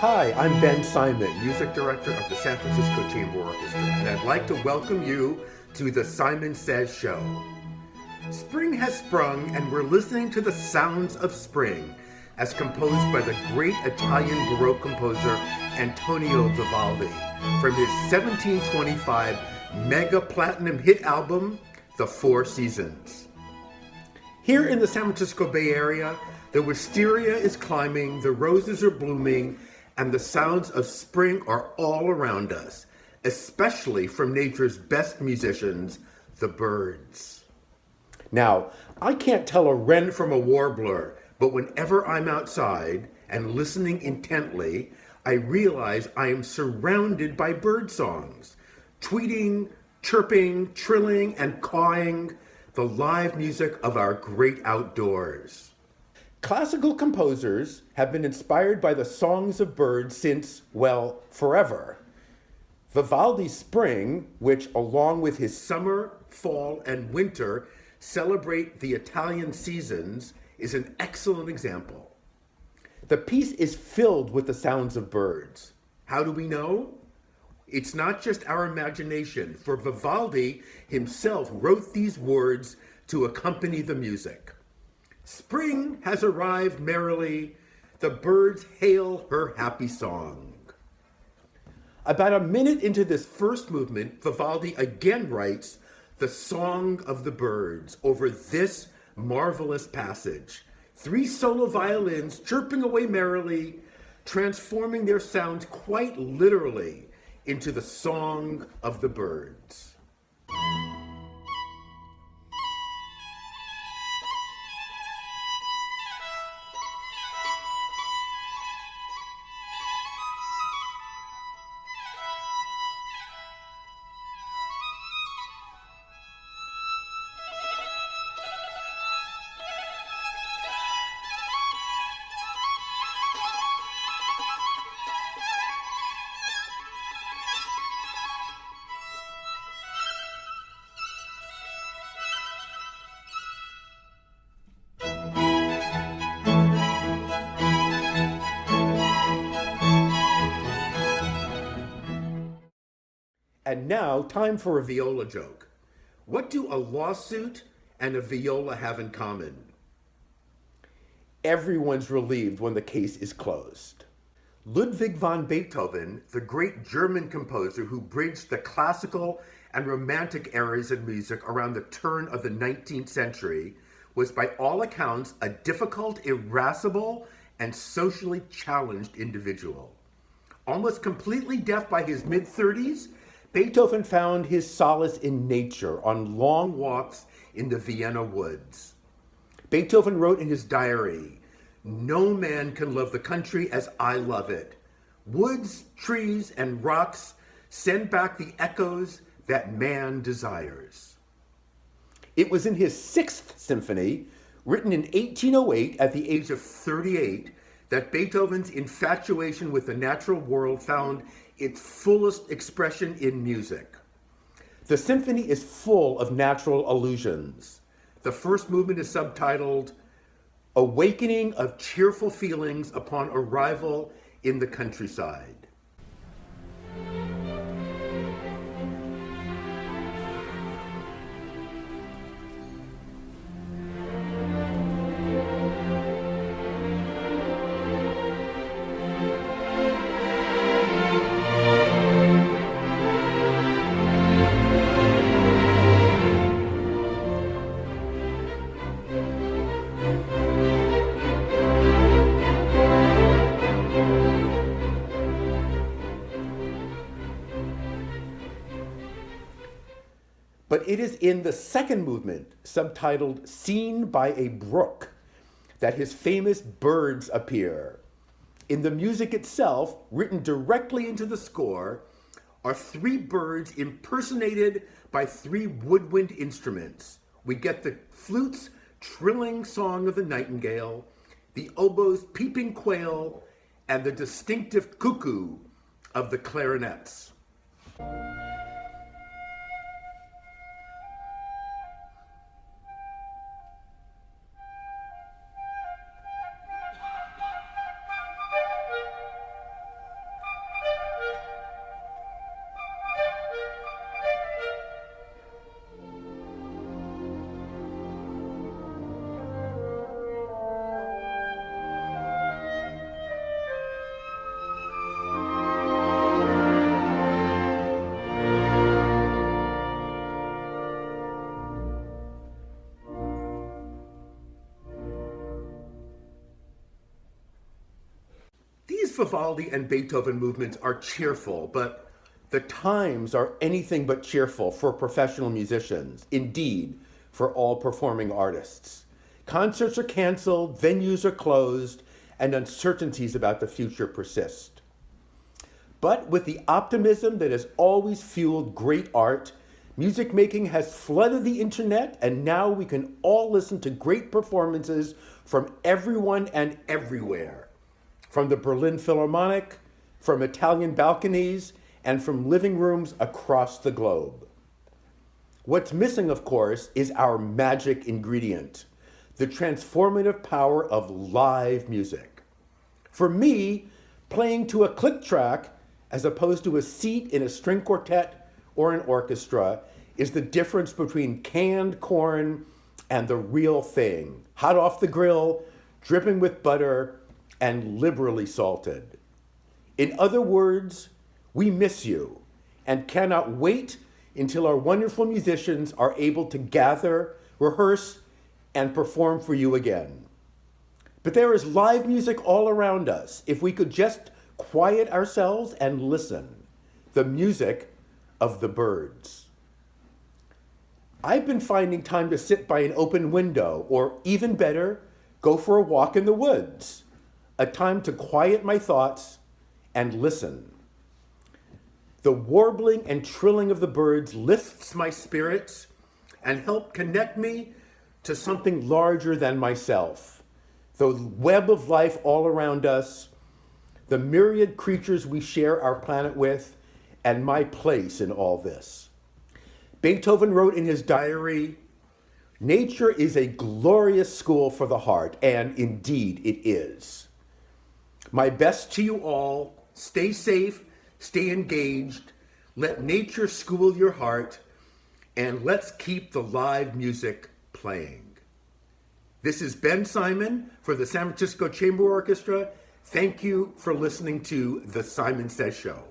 Hi, I'm Ben Simon, Music Director of the San Francisco Chamber Orchestra, and I'd like to welcome you to the Simon Says Show. Spring has sprung, and we're listening to the sounds of spring as composed by the great Italian Baroque composer Antonio Vivaldi from his 1725 mega platinum hit album, The Four Seasons. Here in the San Francisco Bay Area, the wisteria is climbing, the roses are blooming, and the sounds of spring are all around us, especially from nature's best musicians, the birds. Now, I can't tell a wren from a warbler, but whenever I'm outside and listening intently, I realize I am surrounded by bird songs, tweeting, chirping, trilling, and cawing, the live music of our great outdoors. Classical composers have been inspired by the songs of birds since, well, forever. Vivaldi's Spring, which along with his summer, fall, and winter celebrate the Italian seasons, is an excellent example. The piece is filled with the sounds of birds. How do we know? It's not just our imagination, for Vivaldi himself wrote these words to accompany the music. Spring has arrived merrily, the birds hail her happy song. About a minute into this first movement, Vivaldi again writes the Song of the Birds over this marvelous passage. 3 solo violins chirping away merrily, transforming their sounds quite literally into the Song of the Birds. And now, time for a viola joke. What do a lawsuit and a viola have in common? Everyone's relieved when the case is closed. Ludwig van Beethoven, the great German composer who bridged the classical and romantic eras in music around the turn of the 19th century, was by all accounts a difficult, irascible, and socially challenged individual. Almost completely deaf by his mid-30s, Beethoven found his solace in nature on long walks in the Vienna woods. Beethoven wrote in his diary, "No man can love the country as I love it. Woods, trees, and rocks send back the echoes that man desires." It was in his 6th symphony, written in 1808 at the age of 38, that Beethoven's infatuation with the natural world found its fullest expression in music. The symphony is full of natural allusions. The first movement is subtitled "Awakening of Cheerful Feelings Upon Arrival in the Countryside." But it is in the second movement, subtitled "Seen by a Brook," that his famous birds appear. In the music itself, written directly into the score, are 3 birds impersonated by 3 woodwind instruments. We get the flute's trilling song of the nightingale, the oboe's peeping quail, and the distinctive cuckoo of the clarinets. Vivaldi and Beethoven movements are cheerful, but the times are anything but cheerful for professional musicians, indeed, for all performing artists. Concerts are canceled, venues are closed, and uncertainties about the future persist. But with the optimism that has always fueled great art, music making has flooded the internet, and now we can all listen to great performances from everyone and everywhere. From the Berlin Philharmonic, from Italian balconies, and from living rooms across the globe. What's missing, of course, is our magic ingredient, the transformative power of live music. For me, playing to a click track as opposed to a seat in a string quartet or an orchestra is the difference between canned corn and the real thing, hot off the grill, dripping with butter, and liberally salted. In other words, we miss you and cannot wait until our wonderful musicians are able to gather, rehearse, and perform for you again. But there is live music all around us if we could just quiet ourselves and listen. The music of the birds. I've been finding time to sit by an open window, or even better, go for a walk in the woods. A time to quiet my thoughts and listen. The warbling and trilling of the birds lifts my spirits and help connect me to something larger than myself. The web of life all around us, the myriad creatures we share our planet with, and my place in all this. Beethoven wrote in his diary, "Nature is a glorious school for the heart," and indeed it is. My best to you all. Stay safe, stay engaged, let nature school your heart, and let's keep the live music playing. This is Ben Simon for the San Francisco Chamber Orchestra. Thank you for listening to The Simon Says Show.